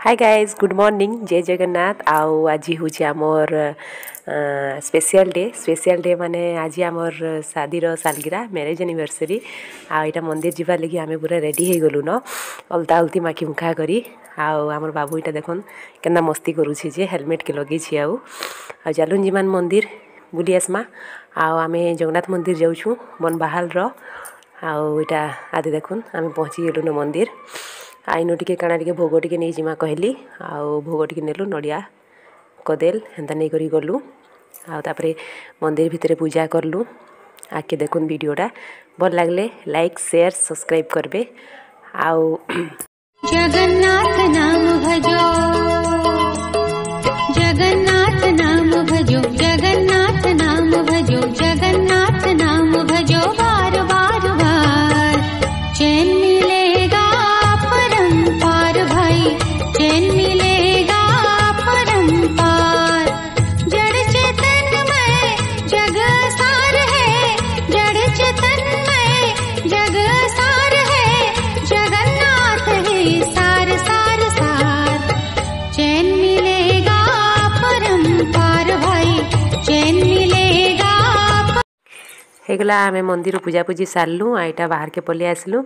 hi guys good morning जय जगन्नाथ आओ आज हूँ आमर स्पेशल डे माने आज आमर शादी सालगिरह मैरेज एनिवर्सरी आईटा मंदिर जीवा लगी आम पूरा रेडी हो गलु न अलता उल्ती माखी मुखा करी आमर बाबू इटा देखन केना मस्ती करुछि जे हेलमेट के लगे चलुन जीमान मंदिर बुली आसमा आमे जगन्नाथ मंदिर जाऊँ मन बाहाल आटा आदि देखुन आम पहुँची गलु न मंदिर आईन टिके काना टिके भोग टिके नहीं जिमा कहली आउ भोग टिके नेलु नड़िया कदेल हेन्ता नहीं करी गलु आउे मंदिर भितर पूजा करलु आके देखुन वीडियोटा भल लगले लाइक शेयर सब्सक्राइब करबे आउ जगन्नाथ नाम भजो जगन्नाथ नाम भजो जगन्नाथ नाम भजो जगन्नाथ नाम भजो बार बार बार चैन मिलेगा परंपार भाई चैन मिलेगा परंपार जड़ चेतन में जग सार है जड़ चेतन में जग सार है जगन्नाथ है सार सार सार चैन मिलेगा परंपार भाई चैन मिलेगा हेगला आमे मंदिर पूजा पूजी सारलु आईटा बाहर के पलि आसलु